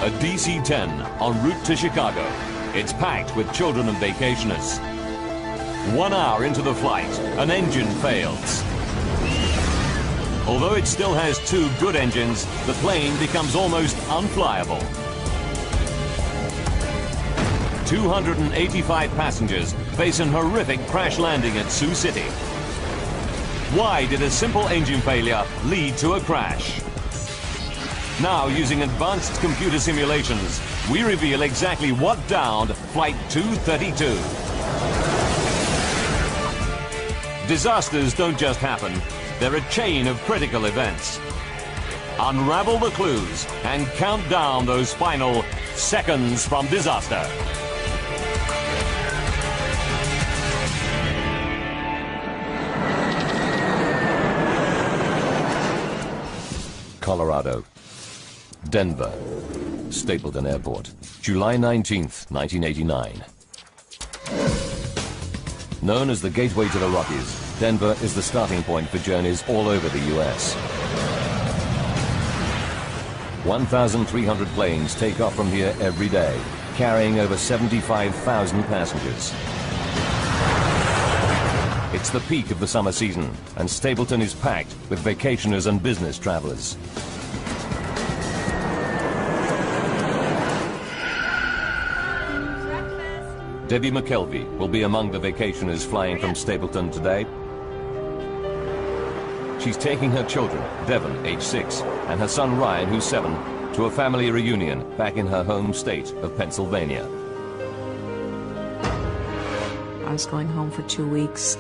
A DC-10 en route to Chicago. It's packed with children and vacationers. 1 hour into the flight, an engine fails. Although it still has 2 good engines, the plane becomes almost unflyable. 285 passengers face an horrific crash landing at Sioux City. Why did a simple engine failure lead to a crash? Now, using advanced computer simulations, we reveal exactly what downed Flight 232. Disasters don't just happen, they're a chain of critical events. Unravel the clues and count down those final seconds from disaster. Colorado. Denver, Stapleton Airport, July 19th, 1989. Known as the gateway to the Rockies, Denver is the starting point for journeys all over the U.S. 1,300 planes take off from here every day, carrying over 75,000 passengers. It's the peak of the summer season, and Stapleton is packed with vacationers and business travelers. Debbie McKelvey will be among the vacationers flying from Stapleton today. She's taking her children, Devon, age 6, and her son Ryan, who's 7, to a family reunion back in her home state of Pennsylvania. I was going home for 2 weeks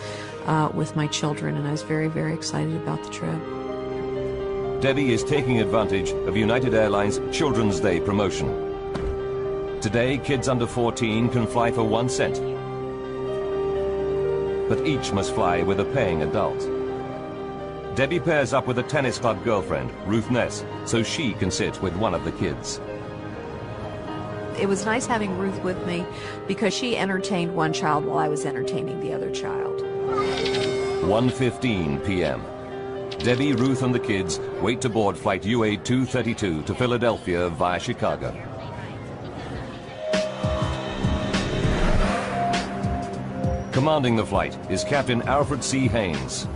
with my children, and I was very, very excited about the trip. Debbie is taking advantage of United Airlines Children's Day promotion. Today, kids under 14 can fly for 1 cent. But each must fly with a paying adult. Debbie pairs up with a tennis club girlfriend, Ruth Ness, so she can sit with one of the kids. It was nice having Ruth with me because she entertained one child while I was entertaining the other child. 1:15 p.m. Debbie, Ruth, and the kids wait to board flight UA 232 to Philadelphia via Chicago. Commanding the flight is Captain Alfred C. Haynes.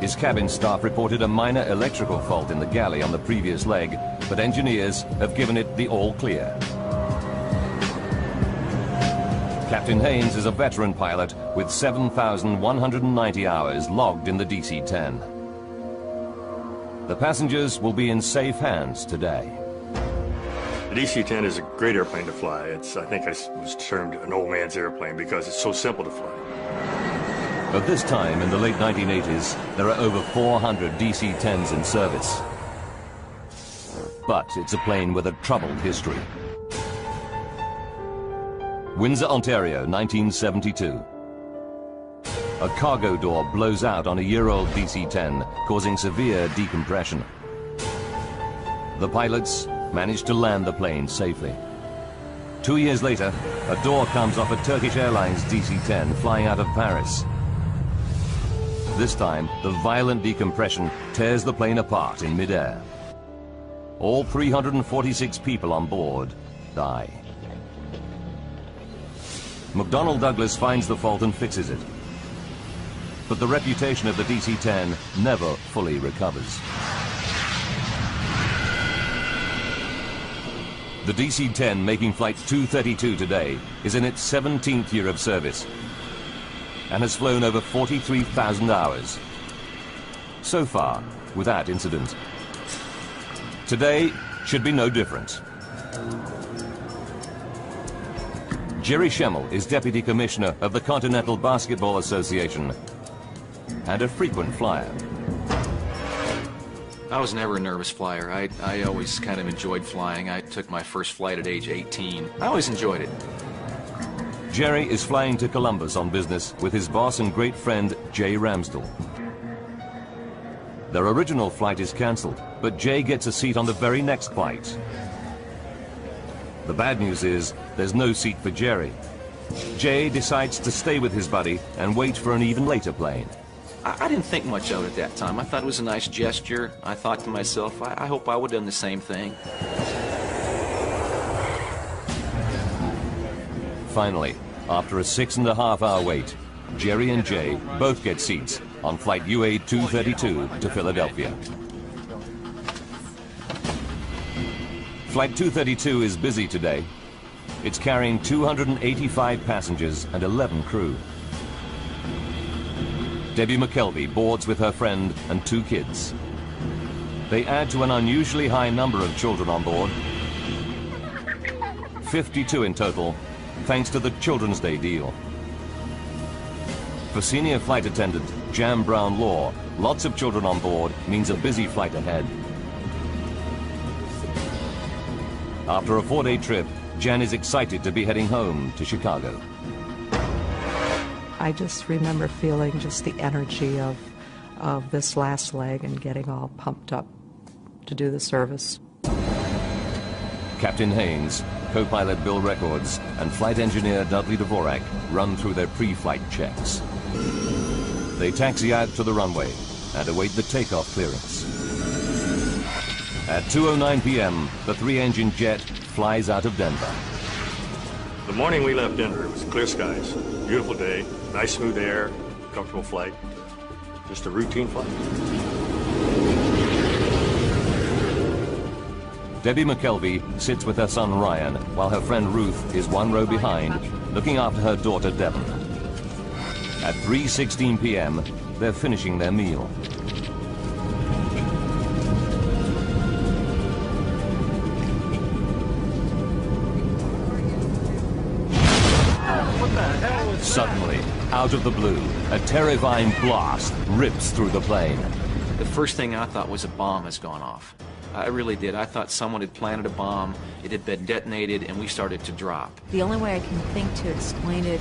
His cabin staff reported a minor electrical fault in the galley on the previous leg, but engineers have given it the all clear. Captain Haynes is a veteran pilot with 7,190 hours logged in the DC-10. The passengers will be in safe hands today. The DC-10 is a great airplane to fly. I think it was termed an old man's airplane because it's so simple to fly. At this time, in the late 1980s, there are over 400 DC-10s in service. But it's a plane with a troubled history. Windsor, Ontario, 1972. A cargo door blows out on a year-old DC-10, causing severe decompression. The pilots managed to land the plane safely. 2 years later, a door comes off a Turkish Airlines DC-10 flying out of Paris. This time, the violent decompression tears the plane apart in midair. All 346 people on board die. McDonnell Douglas finds the fault and fixes it. But the reputation of the DC-10 never fully recovers. The DC-10 making flight 232 today is in its 17th year of service and has flown over 43,000 hours. So far, without incident. Today should be no different. Jerry Schemmel is Deputy Commissioner of the Continental Basketball Association and a frequent flyer. I was never a nervous flyer. I always kind of enjoyed flying. I took my first flight at age 18. I always enjoyed it. Jerry is flying to Columbus on business with his boss and great friend, Jay Ramsdell. Their original flight is cancelled, but Jay gets a seat on the very next flight. The bad news is there's no seat for Jerry. Jay decides to stay with his buddy and wait for an even later plane. I didn't think much of it at that time. I thought it was a nice gesture. I thought to myself, I hope I would have done the same thing. Finally, after a 6.5-hour wait, Jerry and Jay both get seats on flight UA-232 to Philadelphia. Flight 232 is busy today. It's carrying 285 passengers and 11 crew. Debbie McKelvey boards with her friend and 2 kids. They add to an unusually high number of children on board. 52 in total, thanks to the Children's Day deal. For senior flight attendant Jan Brown Law, lots of children on board means a busy flight ahead. After a 4-day trip, Jan is excited to be heading home to Chicago. I just remember feeling just the energy of this last leg and getting all pumped up to do the service. Captain Haynes, co-pilot Bill Records, and flight engineer Dudley Dvorak run through their pre-flight checks. They taxi out to the runway and await the takeoff clearance. At 2:09 p.m., the 3-engine jet flies out of Denver. The morning we left Denver, it was clear skies, beautiful day, nice smooth air, comfortable flight, just a routine flight. Debbie McKelvey sits with her son Ryan, while her friend Ruth is 1 row behind, looking after her daughter Devon. At 3:16 p.m., they're finishing their meal. Suddenly, out of the blue, a terrifying blast rips through the plane. The first thing I thought was a bomb has gone off. I really did. I thought someone had planted a bomb, it had been detonated, and we started to drop. The only way I can think to explain it,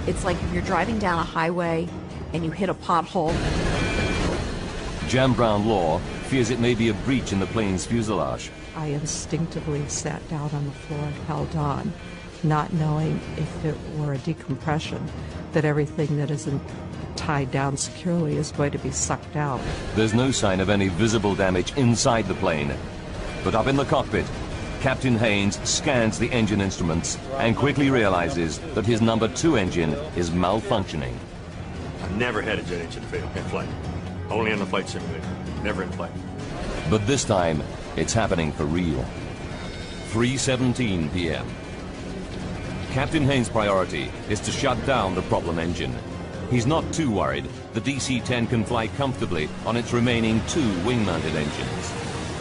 it's like if you're driving down a highway and you hit a pothole. Jan Brown Law fears it may be a breach in the plane's fuselage. I instinctively sat down on the floor and held on, not knowing if it were a decompression, that everything that isn't tied down securely is going to be sucked out. There's no sign of any visible damage inside the plane. But up in the cockpit, Captain Haynes scans the engine instruments and quickly realizes that his number 2 engine is malfunctioning. I've never had a jet engine fail in flight. Only in the flight simulator, never in flight. But this time, it's happening for real. 3:17 p.m. Captain Haynes' priority is to shut down the problem engine. He's not too worried. The DC-10 can fly comfortably on its remaining 2 wing-mounted engines.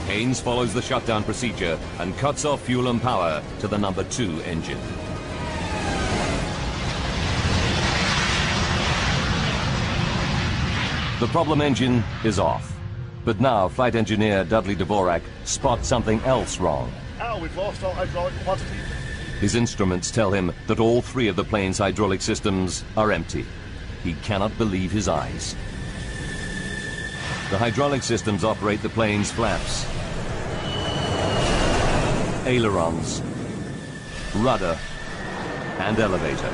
Haynes follows the shutdown procedure and cuts off fuel and power to the number 2 engine. The problem engine is off. But now flight engineer Dudley Dvorak spots something else wrong. We've lost all hydraulic quantity. His instruments tell him that all 3 of the plane's hydraulic systems are empty. He cannot believe his eyes. The hydraulic systems operate the plane's flaps, ailerons, rudder, and elevator.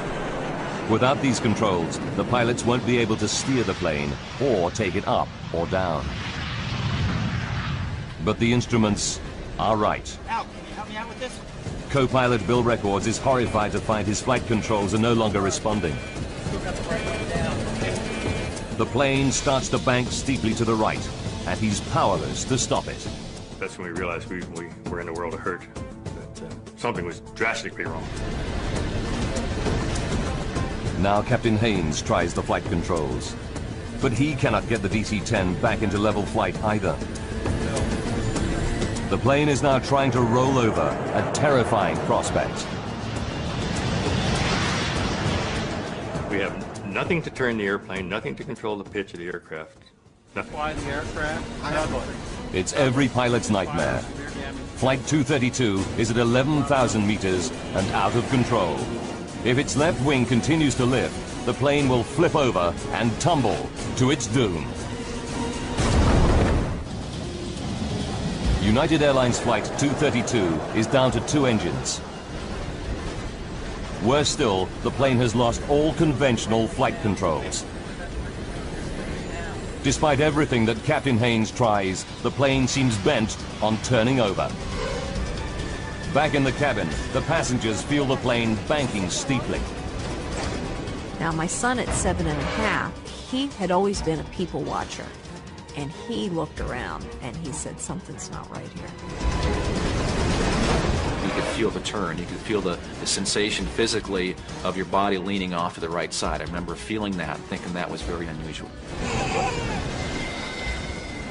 Without these controls, the pilots won't be able to steer the plane or take it up or down. But the instruments are right. Al, can you help me out with this? Co-pilot Bill Records is horrified to find his flight controls are no longer responding. The plane starts to bank steeply to the right, and he's powerless to stop it. That's when we realized we were in a world of hurt, that something was drastically wrong. Now Captain Haynes tries the flight controls, but he cannot get the DC-10 back into level flight either. The plane is now trying to roll over, a terrifying prospect. We have nothing to turn the airplane, nothing to control the pitch of the aircraft. Nothing. Fly the aircraft. It's every pilot's nightmare. Flight 232 is at 11,000 meters and out of control. If its left wing continues to lift, the plane will flip over and tumble to its doom. United Airlines Flight 232 is down to 2 engines. Worse still, the plane has lost all conventional flight controls. Despite everything that Captain Haynes tries, the plane seems bent on turning over. Back in the cabin, the passengers feel the plane banking steeply. Now, my son at 7½, he had always been a people watcher. And he looked around and he said, something's not right here. You could feel the turn. You could feel the sensation physically of your body leaning off to the right side. I remember feeling that, thinking that was very unusual.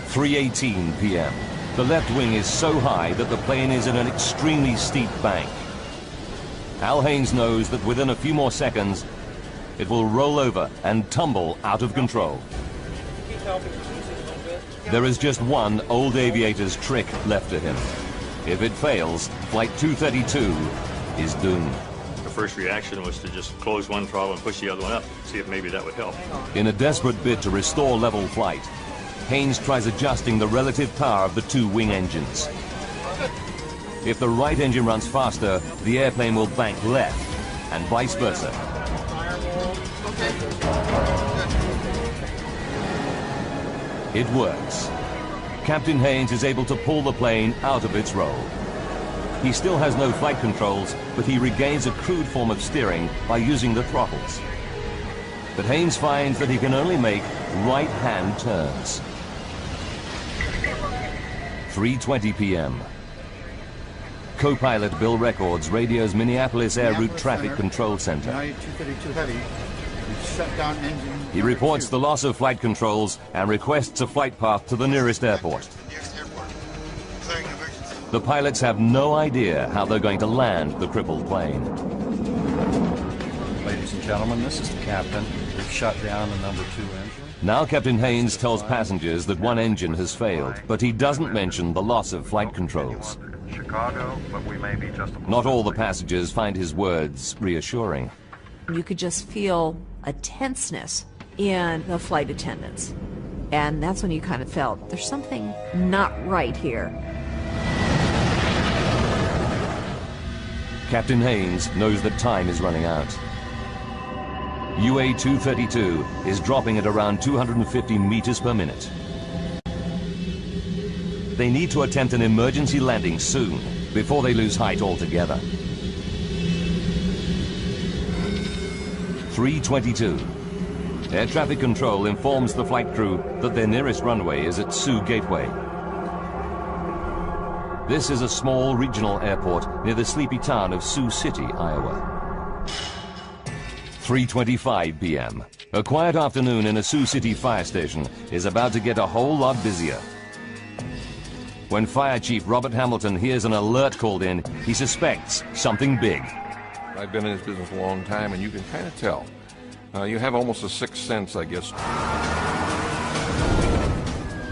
3:18 p.m. The left wing is so high that the plane is in an extremely steep bank. Al Haynes knows that within a few more seconds, it will roll over and tumble out of control. There is just one old aviator's trick left to him. If it fails, Flight 232 is doomed. The first reaction was to just close one throttle and push the other one up, see if maybe that would help. In a desperate bid to restore level flight, Haynes tries adjusting the relative power of the two wing engines. If the right engine runs faster, the airplane will bank left, and vice versa. It works. Captain Haynes is able to pull the plane out of its roll. He still has no flight controls, but he regains a crude form of steering by using the throttles. But Haynes finds that he can only make right-hand turns. 3:20 p.m. Co-pilot Bill Records radios Minneapolis Air Route Traffic Control Center. 232 heavy. Shut down engine. He reports the loss of flight controls and requests a flight path to the nearest airport. The pilots have no idea how they're going to land the crippled plane. Ladies and gentlemen, this is the captain. We've shut down the number 2 engine. Now Captain Haynes tells passengers that one engine has failed, but he doesn't mention the loss of flight controls. Chicago, but we may be just Not all the passengers find his words reassuring. You could just feel a tenseness in the flight attendants. And that's when you kind of felt there's something not right here. Captain Haynes knows that time is running out. UA-232 is dropping at around 250 meters per minute. They need to attempt an emergency landing soon, before they lose height altogether. 3:22. Air traffic control informs the flight crew that their nearest runway is at Sioux Gateway. This is a small regional airport near the sleepy town of Sioux City, Iowa. 3:25 p.m. A quiet afternoon in a Sioux City fire station is about to get a whole lot busier. When Fire Chief Robert Hamilton hears an alert called in, he suspects something big. I've been in this business a long time, and you can kind of tell. You have almost a sixth sense, I guess.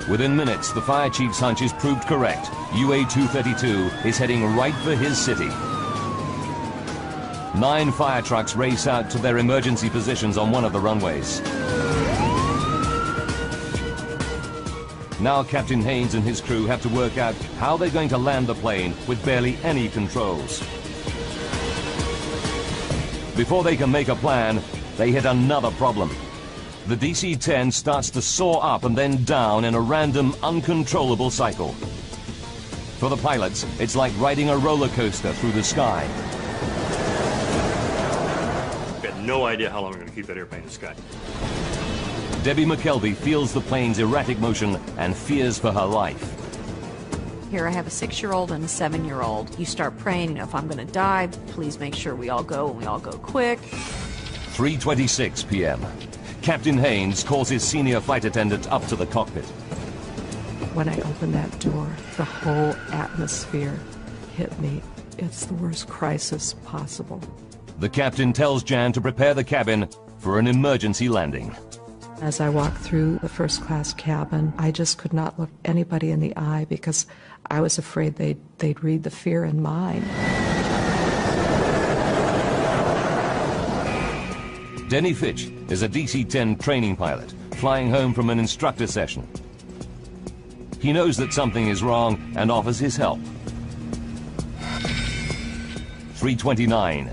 Within minutes, the fire chief's hunch is proved correct. UA-232 is heading right for his city. 9 fire trucks race out to their emergency positions on one of the runways. Now Captain Haynes and his crew have to work out how they're going to land the plane with barely any controls. Before they can make a plan, they hit another problem. The DC-10 starts to soar up and then down in a random, uncontrollable cycle. For the pilots, it's like riding a roller coaster through the sky. We had no idea how long we were going to keep that airplane in the sky. Debbie McKelvey feels the plane's erratic motion and fears for her life. Here I have a 6-year-old and a 7-year-old. You start praying, you know, if I'm going to die, please make sure we all go and we all go quick. 3:26 p.m. Captain Haynes calls his senior flight attendant up to the cockpit. When I opened that door, the whole atmosphere hit me. It's the worst crisis possible. The captain tells Jan to prepare the cabin for an emergency landing. As I walked through the first-class cabin, I just could not look anybody in the eye because I was afraid they'd read the fear in mine. Denny Fitch is a DC-10 training pilot flying home from an instructor session. He knows that something is wrong and offers his help. 3:29.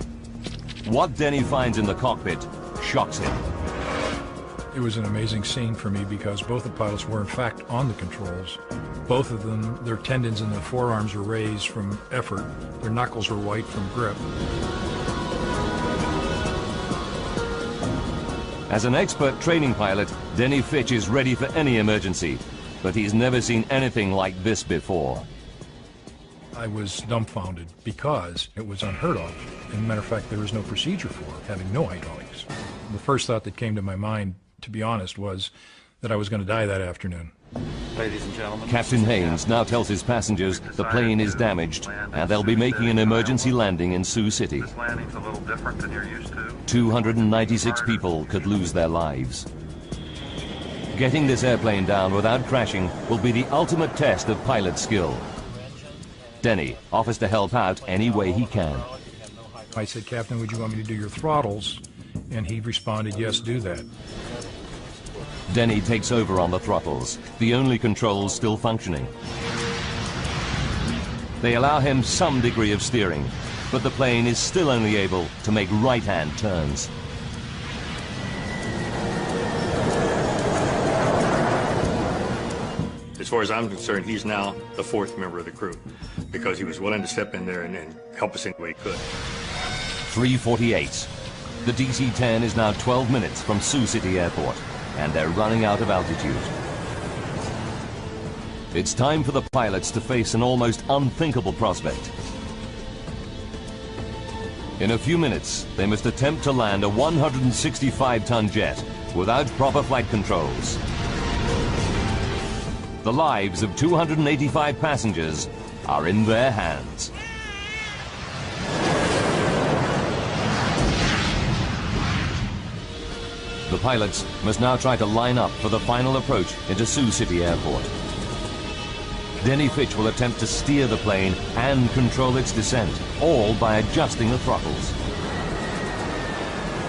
What Denny finds in the cockpit shocks him. It was an amazing scene for me because both the pilots were in fact on the controls Both of them, their tendons in their forearms were raised from effort. Their knuckles were white from grip. As an expert training pilot, Denny Fitch is ready for any emergency, but he's never seen anything like this before. I was dumbfounded because it was unheard of. As a matter of fact, there was no procedure for it, having no hydraulics. The first thought that came to my mind, to be honest, was that I was going to die that afternoon. Ladies and gentlemen, Captain Haynes now tells his passengers the plane is damaged and they'll be making an emergency landing in Sioux City. This landing's a little different than you're used to. 296 people could lose their lives. Getting this airplane down without crashing will be the ultimate test of pilot skill. Denny offers to help out any way he can. I said, "Captain, would you want me to do your throttles?" And he responded, "Yes, do that." Denny takes over on the throttles, the only controls still functioning. They allow him some degree of steering, but the plane is still only able to make right-hand turns. As far as I'm concerned, he's now the fourth member of the crew because he was willing to step in there and help us any way he could. 3:48. The DC-10 is now 12 minutes from Sioux City Airport, and they're running out of altitude. It's time for the pilots to face an almost unthinkable prospect. In a few minutes, they must attempt to land a 165-ton jet without proper flight controls. The lives of 285 passengers are in their hands. The pilots must now try to line up for the final approach into Sioux City Airport. Denny Fitch will attempt to steer the plane and control its descent, all by adjusting the throttles.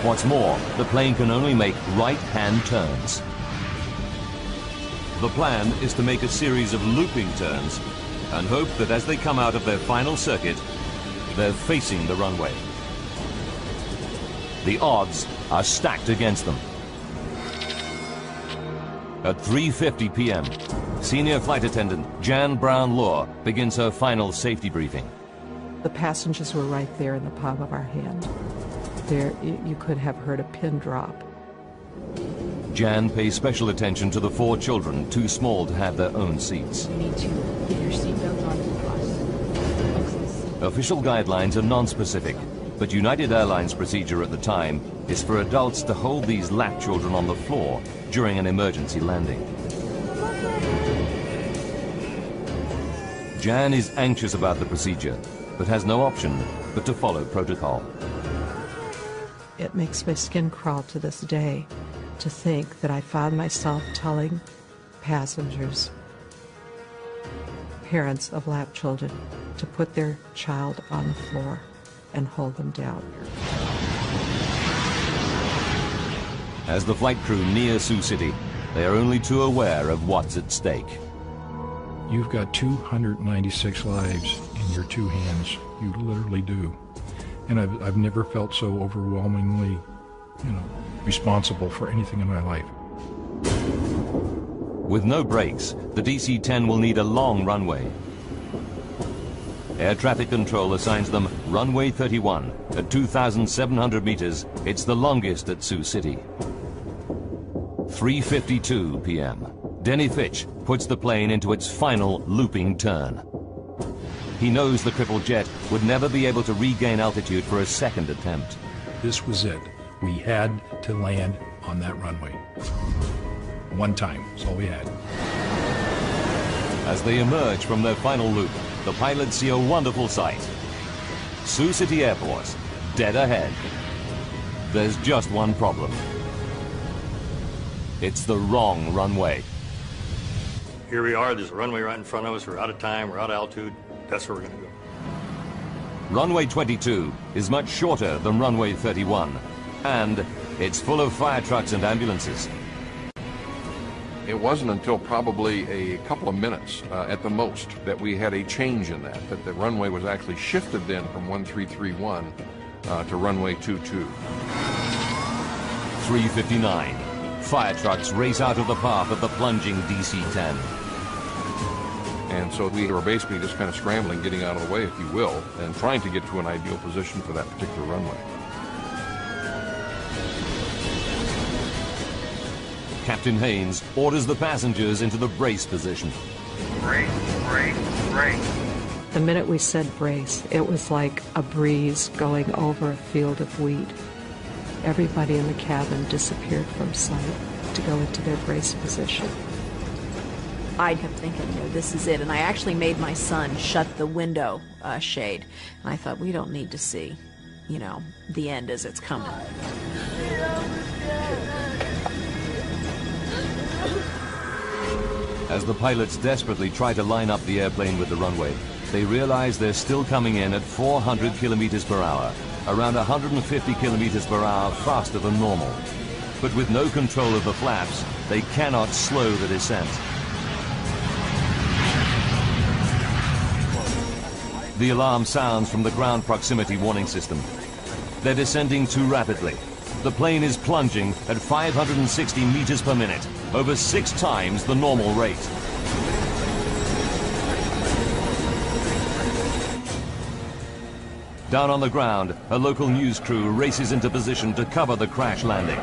What's more, the plane can only make right-hand turns. The plan is to make a series of looping turns and hope that as they come out of their final circuit, they're facing the runway. The odds are stacked against them. At 3:50 p.m., Senior Flight Attendant Jan Brown-Law begins her final safety briefing. The passengers were right there in the palm of our hand. There, you could have heard a pin drop. Jan pays special attention to the 4 children too small to have their own seats. You need to get your seatbelt on the bus. Official guidelines are non-specific, but United Airlines procedure at the time is for adults to hold these lap children on the floor during an emergency landing. Jan is anxious about the procedure, but has no option but to follow protocol. It makes my skin crawl to this day to think that I found myself telling passengers, parents of lap children, to put their child on the floor and hold them down. As the flight crew near Sioux City, they are only too aware of what's at stake. You've got 296 lives in your 2 hands. You literally do. And I've never felt so overwhelmingly, responsible for anything in my life. With no brakes, the DC-10 will need a long runway. Air traffic control assigns them runway 31 at 2,700 meters. It's the longest at Sioux City. 3:52 p.m. Denny Fitch puts the plane into its final looping turn. He knows the crippled jet would never be able to regain altitude for a second attempt. This was it. We had to land on that runway. One time, that's all we had. As they emerge from their final loop, the pilots see a wonderful sight. Sioux City Airport, dead ahead. There's just one problem. It's the wrong runway. Here we are, there's a runway right in front of us, we're out of time, we're out of altitude, that's where we're gonna go. Runway 22 is much shorter than runway 31, and it's full of fire trucks and ambulances. It wasn't until probably a couple of minutes at the most that we had a change in that the runway was actually shifted then from 1331 to runway 22. 3:59. Fire trucks race out of the path of the plunging DC-10. And so we were basically just kind of scrambling, getting out of the way, if you will, and trying to get to an ideal position for that particular runway. Captain Haynes orders the passengers into the brace position. Brace, brace, brace. The minute we said brace, it was like a breeze going over a field of wheat. Everybody in the cabin disappeared from sight to go into their brace position. I kept thinking, this is it. And I actually made my son shut the window shade. And I thought, we don't need to see, the end as it's coming. As the pilots desperately try to line up the airplane with the runway, they realize they're still coming in at 400 kilometers per hour, around 150 kilometers per hour faster than normal. But with no control of the flaps, they cannot slow the descent. The alarm sounds from the ground proximity warning system. They're descending too rapidly. The plane is plunging at 560 meters per minute, over 6 times the normal rate. Down on the ground, a local news crew races into position to cover the crash landing.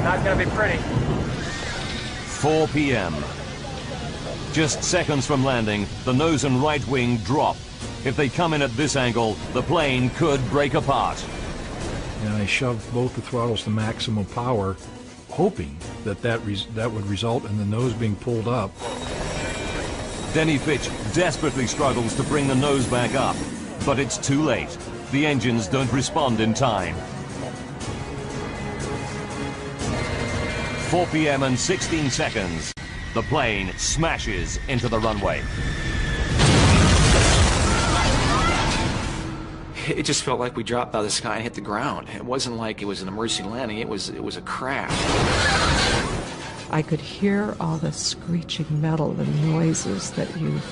Not gonna be pretty. 4 p.m. Just seconds from landing, the nose and right wing drop. If they come in at this angle, the plane could break apart. And I shoved both the throttles to maximum power, hoping that would result in the nose being pulled up. Denny Fitch desperately struggles to bring the nose back up, but it's too late. The engines don't respond in time. 4 p.m. and 16 seconds. The plane smashes into the runway. It just felt like we dropped out of the sky and hit the ground. It wasn't like it was an emergency landing. It was a crash. I could hear all the screeching metal and noises that you've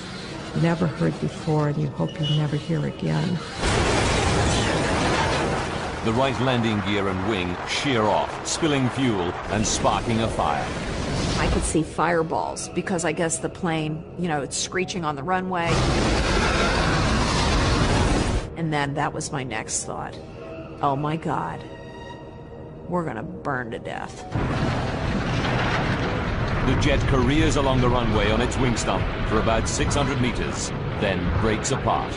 never heard before and you hope you never hear again. The right landing gear and wing shear off, spilling fuel and sparking a fire. I could see fireballs because I guess the plane, it's screeching on the runway. And then that was my next thought. Oh my God, we're gonna burn to death. The jet careers along the runway on its wing stump for about 600 meters, then breaks apart.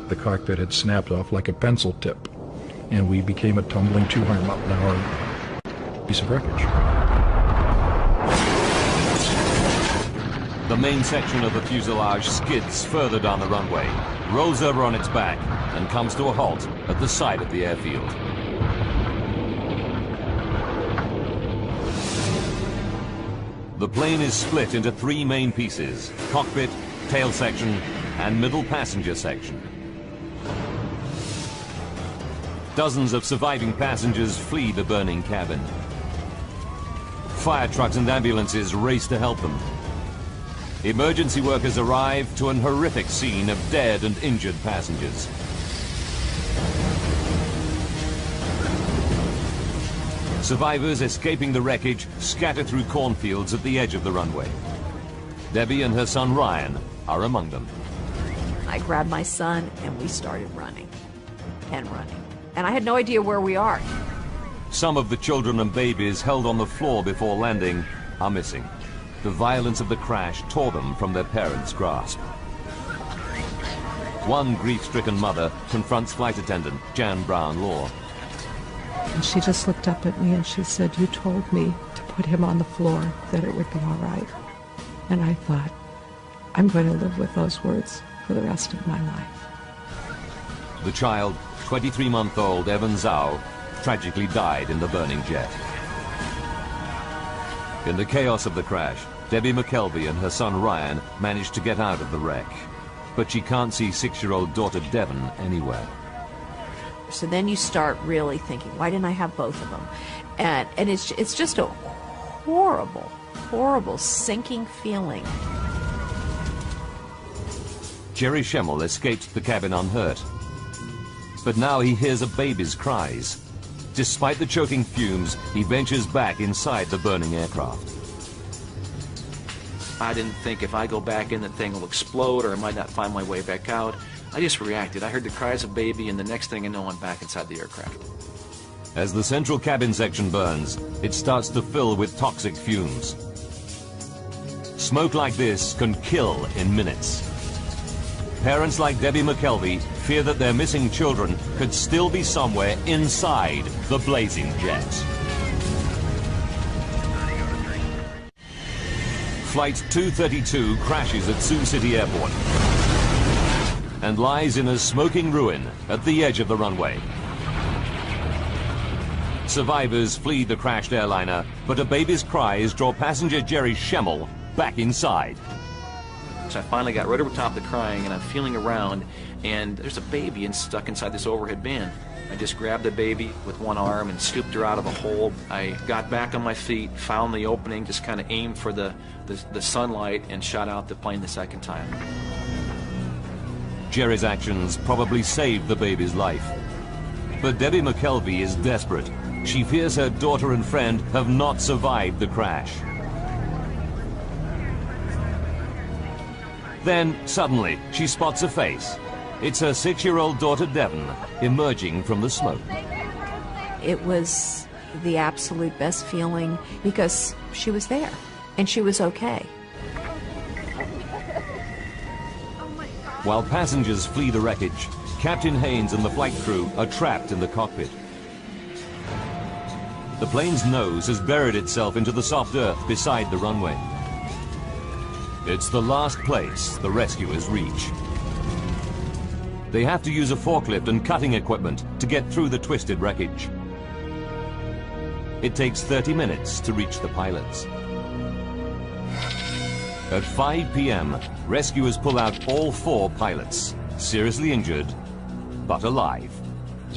The cockpit had snapped off like a pencil tip, and we became a tumbling 200-mile-an-hour piece of wreckage. The main section of the fuselage skids further down the runway, rolls over on its back, and comes to a halt at the side of the airfield. The plane is split into 3 main pieces: cockpit, tail section, and middle passenger section. Dozens of surviving passengers flee the burning cabin. Fire trucks and ambulances race to help them. Emergency workers arrive to an horrific scene of dead and injured passengers. Survivors escaping the wreckage scatter through cornfields at the edge of the runway. Debbie and her son Ryan are among them. I grabbed my son and we started running and running. And I had no idea where we are. Some of the children and babies held on the floor before landing are missing. The violence of the crash tore them from their parents' grasp. One grief-stricken mother confronts flight attendant Jan Brown-Law. And she just looked up at me and she said, "You told me to put him on the floor, that it would be all right." And I thought, I'm going to live with those words for the rest of my life. The child, 23-month-old Evan Zhao, tragically died in the burning jet. In the chaos of the crash, Debbie McKelvey and her son Ryan managed to get out of the wreck. But she can't see 6-year-old daughter Devon anywhere. So then you start really thinking, why didn't I have both of them? And it's just a horrible, horrible sinking feeling. Jerry Schemmel escaped the cabin unhurt. But now he hears a baby's cries. Despite the choking fumes, he ventures back inside the burning aircraft. I didn't think if I go back in, the thing will explode or I might not find my way back out. I just reacted. I heard the cries of baby, and the next thing I know, I'm back inside the aircraft. As the central cabin section burns, it starts to fill with toxic fumes. Smoke like this can kill in minutes. Parents like Debbie McKelvey fear that their missing children could still be somewhere inside the blazing jet. Flight 232 crashes at Sioux City Airport and lies in a smoking ruin at the edge of the runway. Survivors flee the crashed airliner, but a baby's cries draw passenger Jerry Schemmel back inside. So I finally got right over top of the crying, and I'm feeling around, and there's a baby stuck inside this overhead bin. I just grabbed the baby with one arm and scooped her out of the hole. I got back on my feet, found the opening, just kind of aimed for the sunlight, and shot out the plane the second time. Jerry's actions probably saved the baby's life. But Debbie McKelvey is desperate. She fears her daughter and friend have not survived the crash. Then, suddenly, she spots a face. It's her 6-year-old daughter, Devon, emerging from the smoke. It was the absolute best feeling because she was there, and she was okay. While passengers flee the wreckage, Captain Haynes and the flight crew are trapped in the cockpit. The plane's nose has buried itself into the soft earth beside the runway. It's the last place the rescuers reach. They have to use a forklift and cutting equipment to get through the twisted wreckage. It takes 30 minutes to reach the pilots. At 5 p.m., rescuers pull out all 4 pilots, seriously injured, but alive.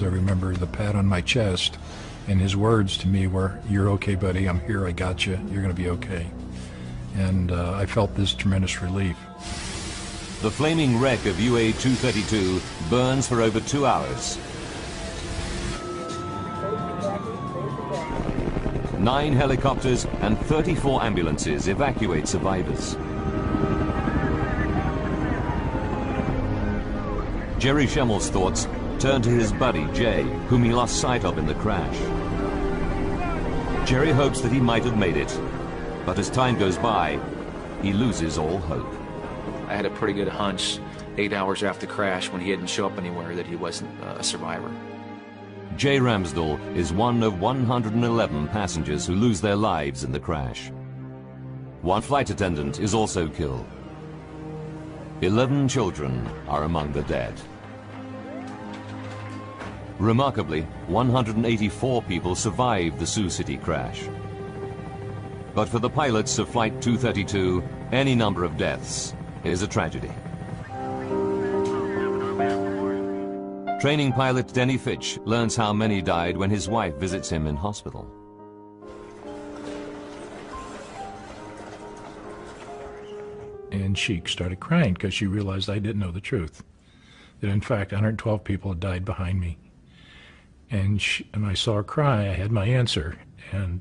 I remember the pat on my chest, and his words to me were, "You're okay, buddy, I'm here, I got you, you're gonna be okay." And I felt this tremendous relief. The flaming wreck of UA-232 burns for over 2 hours. 9 helicopters and 34 ambulances evacuate survivors. Jerry Schemmel's thoughts turn to his buddy, Jay, whom he lost sight of in the crash. Jerry hopes that he might have made it, but as time goes by, he loses all hope. I had a pretty good hunch 8 hours after the crash, when he didn't show up anywhere, that he wasn't a survivor. Jay Ramsdell is one of 111 passengers who lose their lives in the crash. 1 flight attendant is also killed. 11 children are among the dead. Remarkably, 184 people survived the Sioux City crash. But for the pilots of Flight 232, any number of deaths is a tragedy. Training pilot Denny Fitch learns how many died when his wife visits him in hospital. And she started crying because she realized I didn't know the truth. That in fact 112 people had died behind me. And I saw her cry. I had my answer. And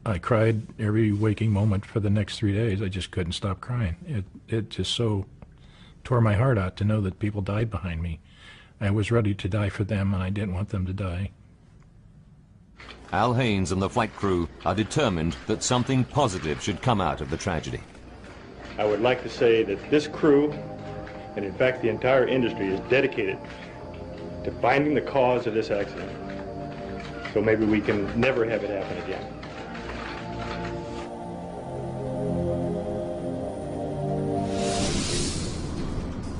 I cried every waking moment for the next 3 days. I just couldn't stop crying. It just so tore my heart out to know that people died behind me. I was ready to die for them, and I didn't want them to die. Al Haynes and the flight crew are determined that something positive should come out of the tragedy. I would like to say that this crew, and in fact the entire industry, is dedicated to finding the cause of this accident. So maybe we can never have it happen again.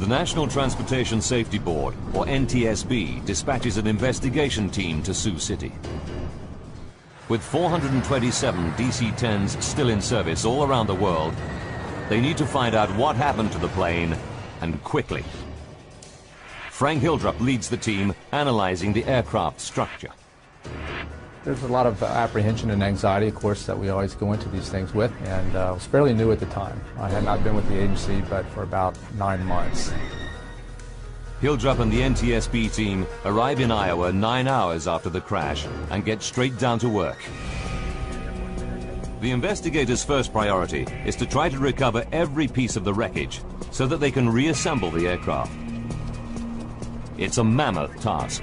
The National Transportation Safety Board, or NTSB, dispatches an investigation team to Sioux City. With 427 DC-10s still in service all around the world, they need to find out what happened to the plane, and quickly. Frank Hildrup leads the team, analyzing the aircraft structure. There's a lot of apprehension and anxiety, of course, that we always go into these things with, and I was fairly new at the time. I had not been with the agency but for about 9 months. Hildrup and the NTSB team arrive in Iowa 9 hours after the crash and get straight down to work. The investigators' first priority is to try to recover every piece of the wreckage so that they can reassemble the aircraft. It's a mammoth task.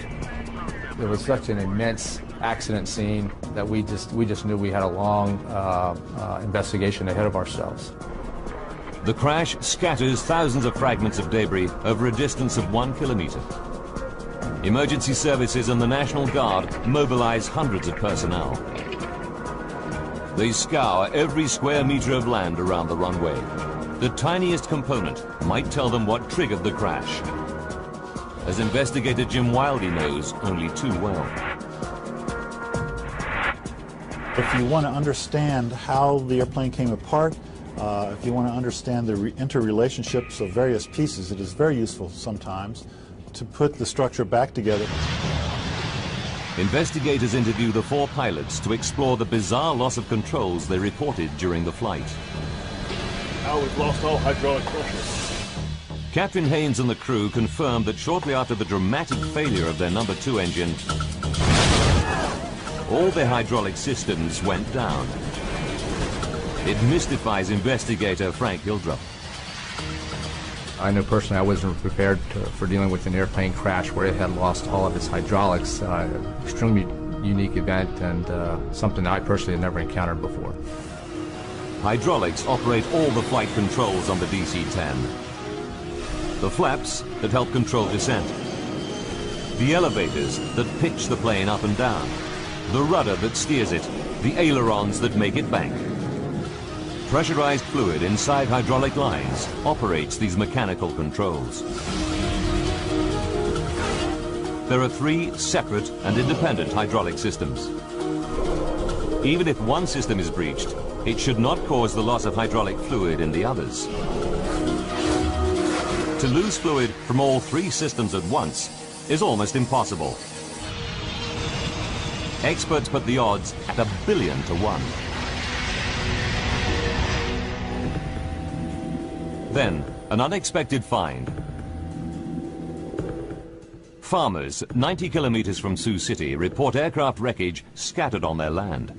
It was such an immense accident scene that we just knew we had a long investigation ahead of ourselves. The crash scatters thousands of fragments of debris over a distance of 1 kilometer. Emergency services and the National Guard mobilize hundreds of personnel. They scour every square meter of land around the runway. The tiniest component might tell them what triggered the crash. As investigator Jim Wildey knows only too well. If you want to understand how the airplane came apart, if you want to understand the interrelationships of various pieces, it is very useful sometimes to put the structure back together. Investigators interview the 4 pilots to explore the bizarre loss of controls they reported during the flight. Now we've lost all hydraulic pressure. Captain Haynes and the crew confirmed that shortly after the dramatic failure of their number 2 engine, all their hydraulic systems went down. It mystifies investigator Frank Hildrup. I know personally I wasn't prepared for dealing with an airplane crash where it had lost all of its hydraulics. Extremely unique event and something I personally had never encountered before. Hydraulics operate all the flight controls on the DC-10. The flaps that help control descent. The elevators that pitch the plane up and down. The rudder that steers it. The ailerons that make it bank. Pressurized fluid inside hydraulic lines operates these mechanical controls. There are 3 separate and independent hydraulic systems. Even if one system is breached, it should not cause the loss of hydraulic fluid in the others. To lose fluid from all 3 systems at once is almost impossible. Experts put the odds at 1 billion to 1. Then, an unexpected find. Farmers 90 kilometers from Sioux City report aircraft wreckage scattered on their land.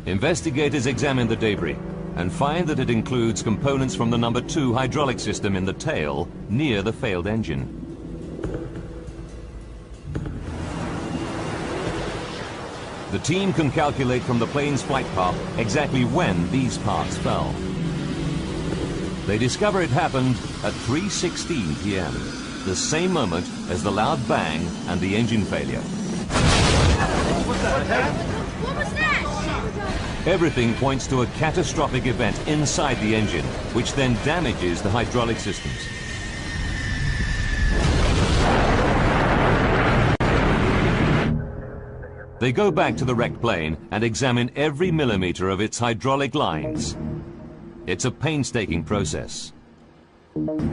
Investigators examine the debris and find that it includes components from the number 2 hydraulic system in the tail near the failed engine. The team can calculate from the plane's flight path exactly when these parts fell. They discover it happened at 3:16 p.m., the same moment as the loud bang and the engine failure. What was that? Everything points to a catastrophic event inside the engine, which then damages the hydraulic systems. They go back to the wrecked plane and examine every millimeter of its hydraulic lines. It's a painstaking process,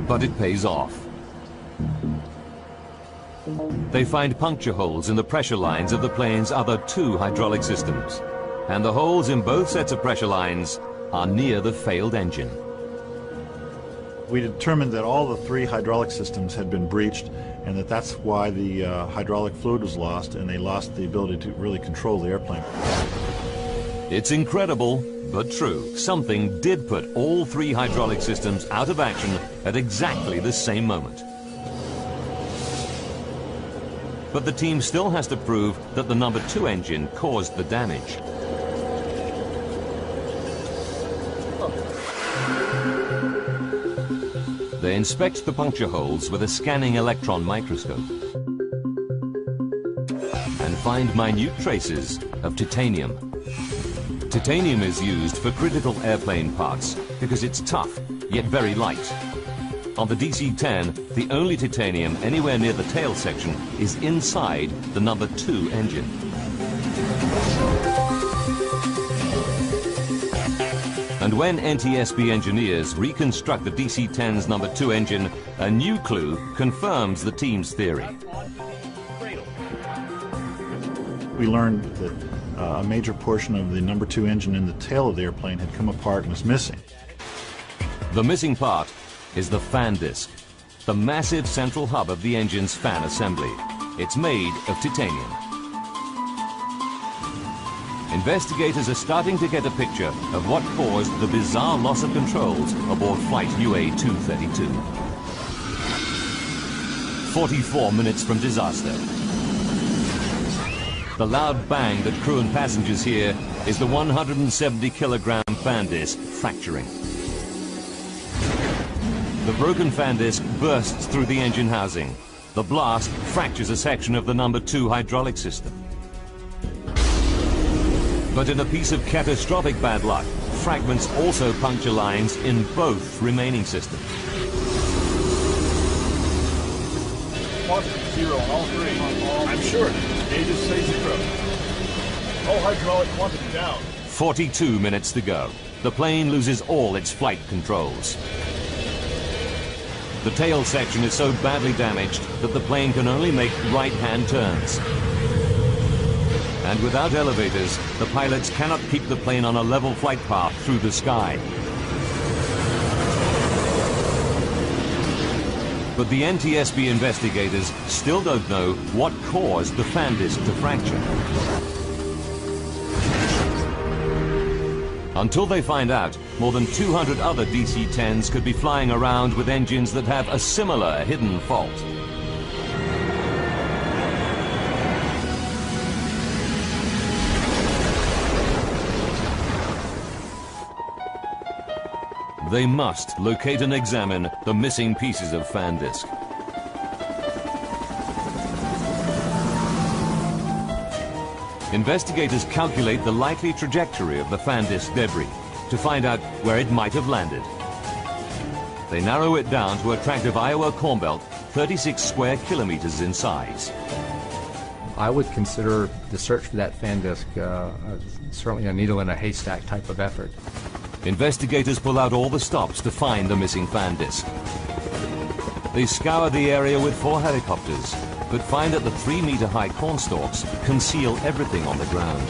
but it pays off. They find puncture holes in the pressure lines of the plane's other 2 hydraulic systems, and the holes in both sets of pressure lines are near the failed engine. We determined that all the 3 hydraulic systems had been breached, and that's why the hydraulic fluid was lost, and they lost the ability to really control the airplane. It's incredible, but true. Something did put all 3 hydraulic systems out of action at exactly the same moment. But the team still has to prove that the number 2 engine caused the damage. They inspect the puncture holes with a scanning electron microscope and find minute traces of titanium. Titanium is used for critical airplane parts because it's tough, yet very light. On the DC-10, the only titanium anywhere near the tail section is inside the number 2 engine. And when NTSB engineers reconstruct the DC-10's number 2 engine, a new clue confirms the team's theory. We learned that a major portion of the number 2 engine in the tail of the airplane had come apart and was missing. The missing part is the fan disc. the massive central hub of the engine's fan assembly. It's made of titanium. Investigators are starting to get a picture of what caused the bizarre loss of controls aboard flight UA-232. 44 minutes from disaster. The loud bang that crew and passengers hear is the 170-kilogram fan disc fracturing. The broken fan disc bursts through the engine housing. The blast fractures a section of the number 2 hydraulic system. But in a piece of catastrophic bad luck, fragments also puncture lines in both remaining systems. Positive 0 on all 3. I'm sure gauges say 0. All hydraulic quantity down. 42 minutes to go. The plane loses all its flight controls. The tail section is so badly damaged that the plane can only make right-hand turns. And without elevators, the pilots cannot keep the plane on a level flight path through the sky. But the NTSB investigators still don't know what caused the fan disc to fracture. Until they find out, more than 200 other DC-10s could be flying around with engines that have a similar hidden fault. They must locate and examine the missing pieces of fan disc. Investigators calculate the likely trajectory of the fan disc debris to find out where it might have landed. They narrow it down to a tract of Iowa corn belt 36 square kilometers in size. I would consider the search for that fan disc certainly a needle in a haystack type of effort. Investigators pull out all the stops to find the missing fan disc. They scour the area with 4 helicopters, but find that the 3-meter-high cornstalks conceal everything on the ground.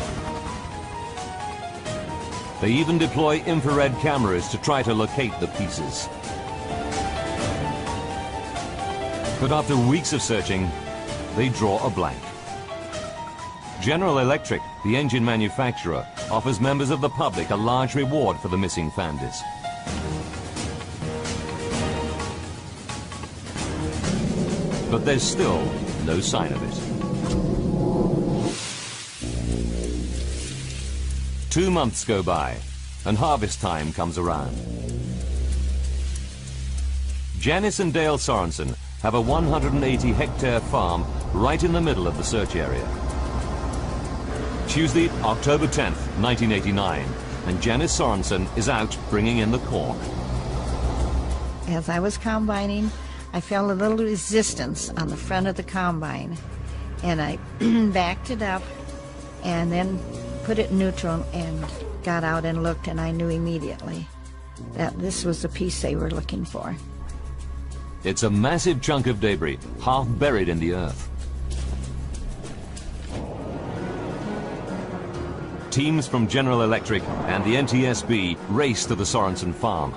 They even deploy infrared cameras to try to locate the pieces. But after weeks of searching, they draw a blank. General Electric, the engine manufacturer, offers members of the public a large reward for the missing fan disc. But there's still no sign of it. 2 months go by, and harvest time comes around. Janice and Dale Sorensen have a 180-hectare farm right in the middle of the search area. Tuesday, October 10th, 1989, and Janice Sorensen is out bringing in the corn. As I was combining, I felt a little resistance on the front of the combine, and I backed it up and then put it in neutral and got out and looked, and I knew immediately that this was the piece they were looking for. It's a massive chunk of debris, half buried in the earth. Teams from General Electric and the NTSB race to the Sorensen farm.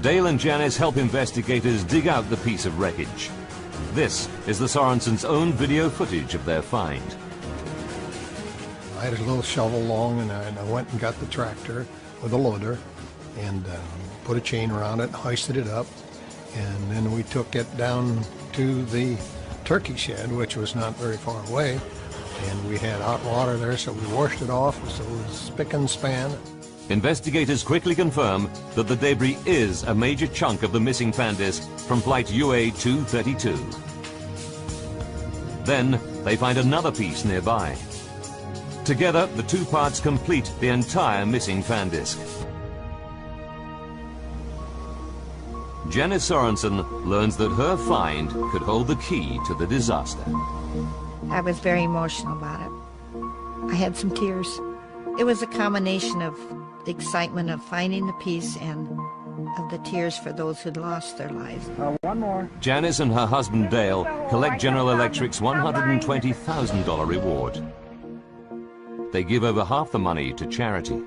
Dale and Janice help investigators dig out the piece of wreckage. This is the Sorensens' own video footage of their find. I had a little shovel long, and I went and got the tractor with a loader and put a chain around it, hoisted it up, and then we took it down to the turkey shed, which was not very far away, and we had hot water there, so we washed it off, so it was spick and span. Investigators quickly confirm that the debris is a major chunk of the missing fan disc from flight UA-232. Then they find another piece nearby. Together, the 2 parts complete the entire missing fan disc. Janice Sorensen learns that her find could hold the key to the disaster. I was very emotional about it. I had some tears. It was a combination of the excitement of finding the piece and of the tears for those who'd lost their lives. One more. Janice and her husband Dale collect General Electric's $120,000 reward. They give over half the money to charity.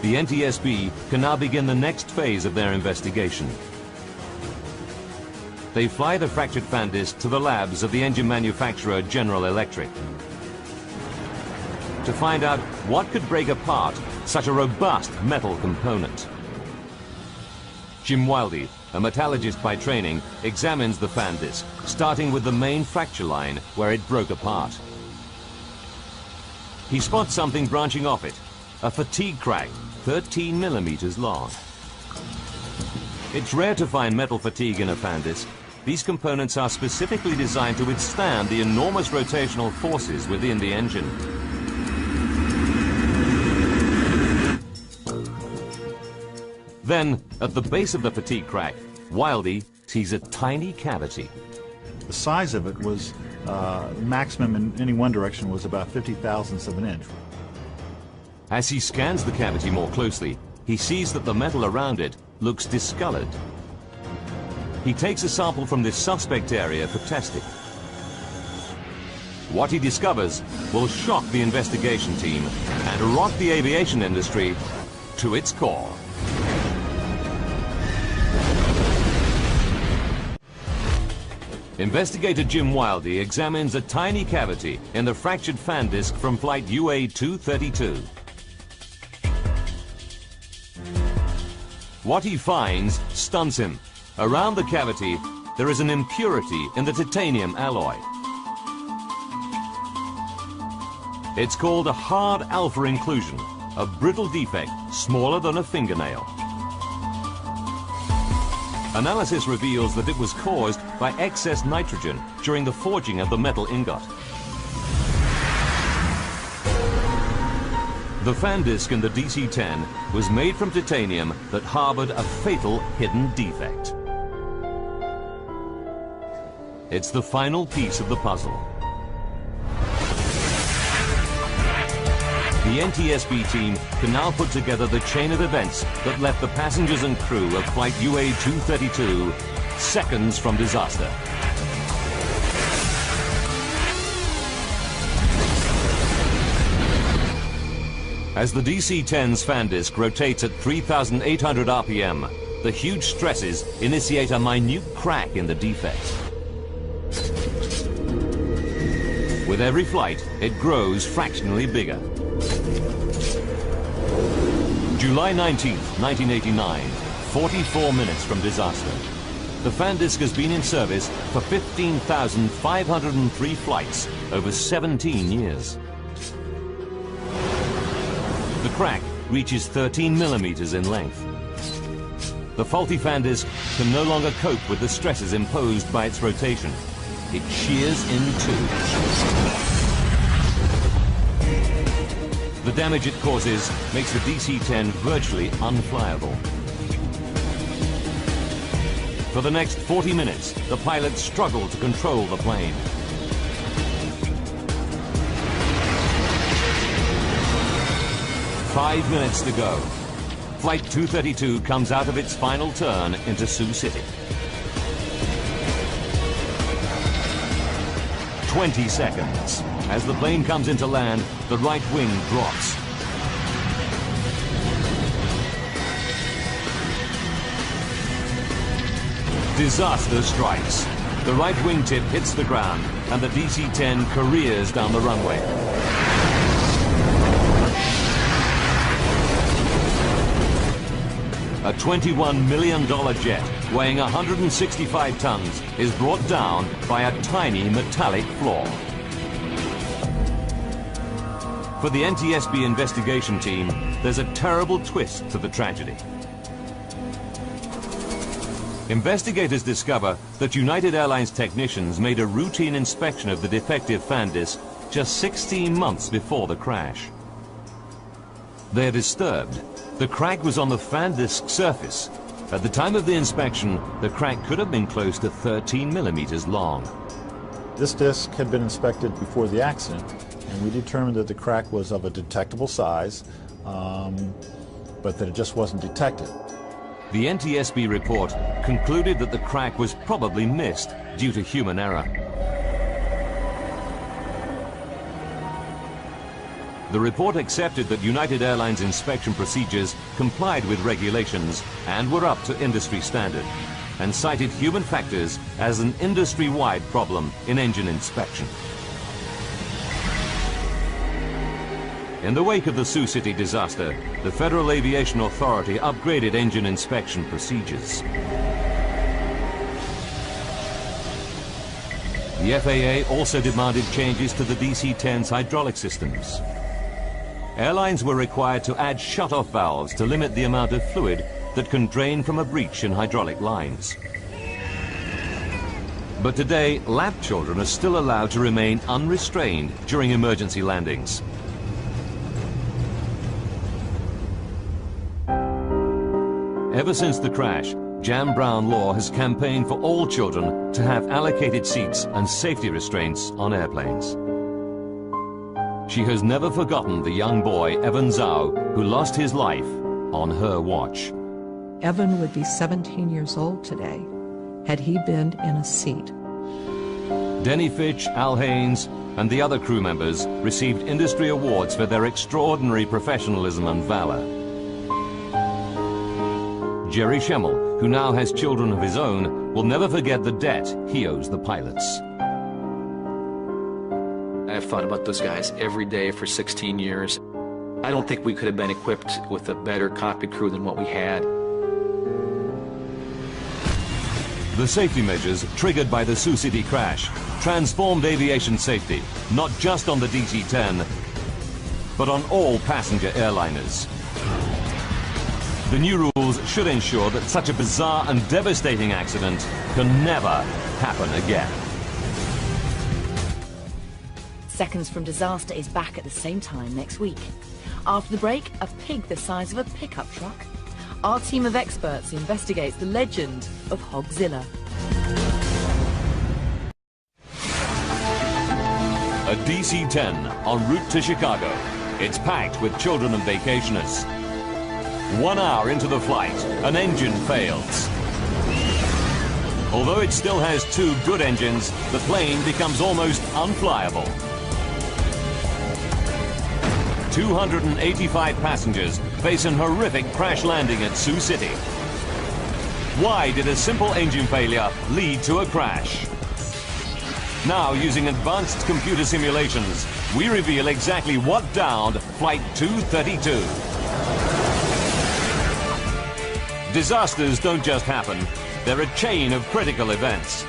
the NTSB can now begin the next phase of their investigation. They fly the fractured fan disc to the labs of the engine manufacturer General Electric to find out what could break apart such a robust metal component. Jim Wildey, a metallurgist by training, examines the fan disc, starting with the main fracture line where it broke apart. He spots something branching off it, a fatigue crack 13 millimeters long. It's rare to find metal fatigue in a fan disc. These components are specifically designed to withstand the enormous rotational forces within the engine. Then, at the base of the fatigue crack, Wildey sees a tiny cavity. The size of it was maximum in any one direction was about 50 thousandths of an inch. As he scans the cavity more closely, he sees that the metal around it looks discolored. He takes a sample from this suspect area for testing. What he discovers will shock the investigation team and rock the aviation industry to its core. Investigator Jim Wildey examines a tiny cavity in the fractured fan disc from flight UA-232. What he finds stuns him. Around the cavity, there is an impurity in the titanium alloy. It's called a hard alpha inclusion, a brittle defect smaller than a fingernail. Analysis reveals that it was caused by excess nitrogen during the forging of the metal ingot. The fan disc in the DC-10 was made from titanium that harbored a fatal hidden defect. It's the final piece of the puzzle. The NTSB team can now put together the chain of events that left the passengers and crew of flight UA-232 seconds from disaster. As the DC-10's fan disc rotates at 3,800 RPM, the huge stresses initiate a minute crack in the defect. With every flight, it grows fractionally bigger. July 19th, 1989, 44 minutes from disaster. The fan disc has been in service for 15,503 flights over 17 years. The crack reaches 13 millimeters in length. The faulty fan disc can no longer cope with the stresses imposed by its rotation. It shears in two. The damage it causes makes the DC-10 virtually unflyable. For the next 40 minutes, the pilots struggle to control the plane. "5 minutes to go. Flight 232 comes out of its final turn into Sioux City. 20 seconds. As the plane comes into land, the right wing drops. Disaster strikes. The right wingtip hits the ground, and the DC-10 careers down the runway. A $21 million jet weighing 165 tons is brought down by a tiny metallic flaw. For the NTSB investigation team, there's a terrible twist to the tragedy. Investigators discover that United Airlines technicians made a routine inspection of the defective fan disc just 16 months before the crash. They're disturbed. The crack was on the fan disc surface. At the time of the inspection, the crack could have been close to 13 millimeters long. This disc had been inspected before the accident, and we determined that the crack was of a detectable size, but that it just wasn't detected. The NTSB report concluded that the crack was probably missed due to human error. the report accepted that United Airlines inspection procedures complied with regulations and were up to industry standard, and cited human factors as an industry-wide problem in engine inspection. In the wake of the Sioux City disaster, the Federal Aviation Authority upgraded engine inspection procedures. The FAA also demanded changes to the DC-10's hydraulic systems. Airlines were required to add shut-off valves to limit the amount of fluid that can drain from a breach in hydraulic lines. But today, lab children are still allowed to remain unrestrained during emergency landings. Ever since the crash, Jan Brown Law has campaigned for all children to have allocated seats and safety restraints on airplanes. She has never forgotten the young boy, Evan Zhao, who lost his life on her watch. Evan would be 17 years old today had he been in a seat. Denny Fitch, Al Haynes, and the other crew members received industry awards for their extraordinary professionalism and valor. Jerry Schemmel, who now has children of his own, will never forget the debt he owes the pilots. I've thought about those guys every day for 16 years. I don't think we could have been equipped with a better cockpit crew than what we had. The safety measures triggered by the Sioux City crash transformed aviation safety, not just on the DC-10, but on all passenger airliners. The new rules should ensure that such a bizarre and devastating accident can never happen again. Seconds from Disaster is back at the same time next week. After the break, a pig the size of a pickup truck. Our team of experts investigates the legend of Hogzilla. A DC-10 en route to Chicago. It's packed with children and vacationers. 1 hour into the flight, an engine fails. Although it still has 2 good engines, the plane becomes almost unflyable. 285 passengers face an horrific crash landing at Sioux City. Why did a simple engine failure lead to a crash? Now, using advanced computer simulations, we reveal exactly what downed Flight 232. Disasters don't just happen, they're a chain of critical events.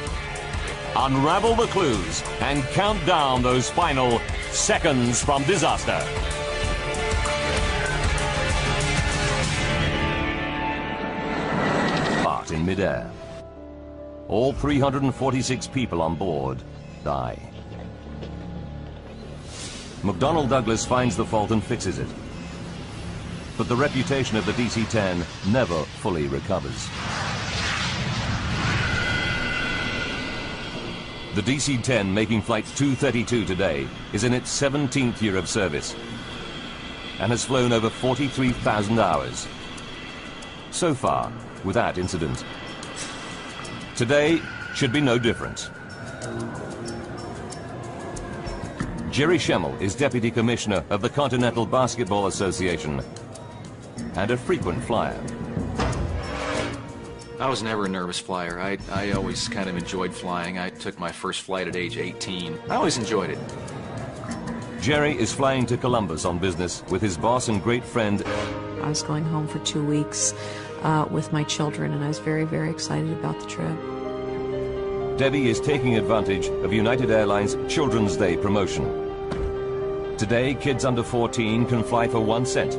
Unravel the clues and count down those final seconds from disaster. Part in midair. All 346 people on board die. McDonnell Douglas finds the fault and fixes it. But the reputation of the DC-10 never fully recovers. The DC-10 making Flight 232 today is in its 17th year of service and has flown over 43,000 hours. So far, without incident. Today should be no different. Jerry Schemmel is Deputy Commissioner of the Continental Basketball Association and a frequent flyer. I was never a nervous flyer. I always kind of enjoyed flying. I took my first flight at age 18. I always enjoyed it. Jerry is flying to Columbus on business with his boss and great friend. I was going home for 2 weeks with my children, and I was very, very excited about the trip. Debbie is taking advantage of United Airlines Children's Day promotion. Today, kids under 14 can fly for 1 cent.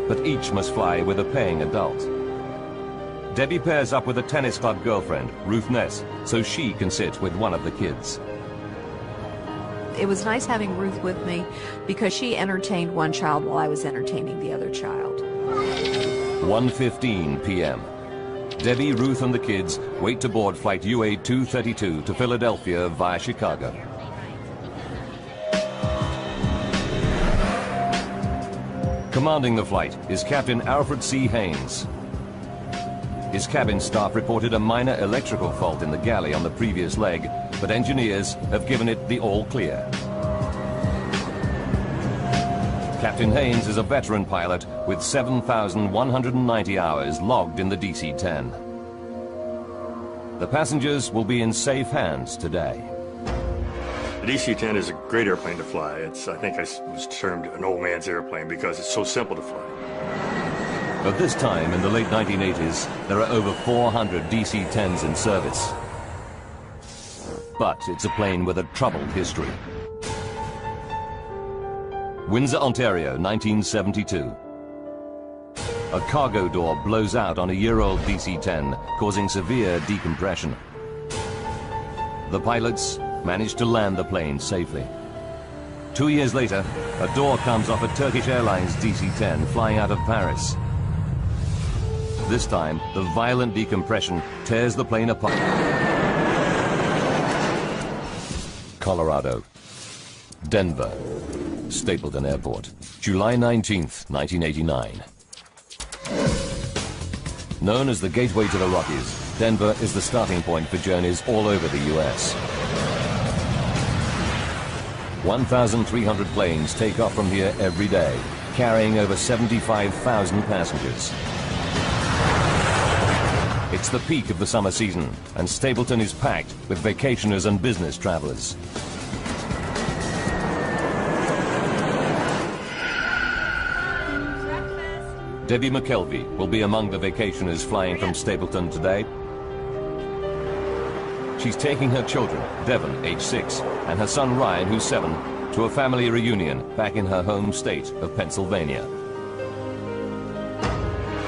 But each must fly with a paying adult. Debbie pairs up with a tennis club girlfriend, Ruth Ness, so she can sit with one of the kids. It was nice having Ruth with me because she entertained one child while I was entertaining the other child. 1:15 p.m. Debbie, Ruth, and the kids wait to board Flight UA 232 to Philadelphia via Chicago. Commanding the flight is Captain Alfred C. Haynes. His cabin staff reported a minor electrical fault in the galley on the previous leg, but engineers have given it the all clear. Captain Haynes is a veteran pilot with 7,190 hours logged in the DC-10. The passengers will be in safe hands today. The DC-10 is a great airplane to fly. I think I was termed an old man's airplane because it's so simple to fly. At this time, in the late 1980s, there are over 400 DC-10s in service. But it's a plane with a troubled history. Windsor, Ontario, 1972. A cargo door blows out on a year-old DC-10, causing severe decompression. The pilots managed to land the plane safely. 2 years later, a door comes off a Turkish Airlines DC-10 flying out of Paris. This time, the violent decompression tears the plane apart. Colorado. Denver. Stapleton Airport. July 19th, 1989. Known as the gateway to the Rockies, Denver is the starting point for journeys all over the U.S. 1,300 planes take off from here every day, carrying over 75,000 passengers. It's the peak of the summer season, and Stapleton is packed with vacationers and business travelers. Debbie McKelvey will be among the vacationers flying from Stapleton today. She's taking her children, Devon, age 6, and her son Ryan, who's 7, to a family reunion back in her home state of Pennsylvania.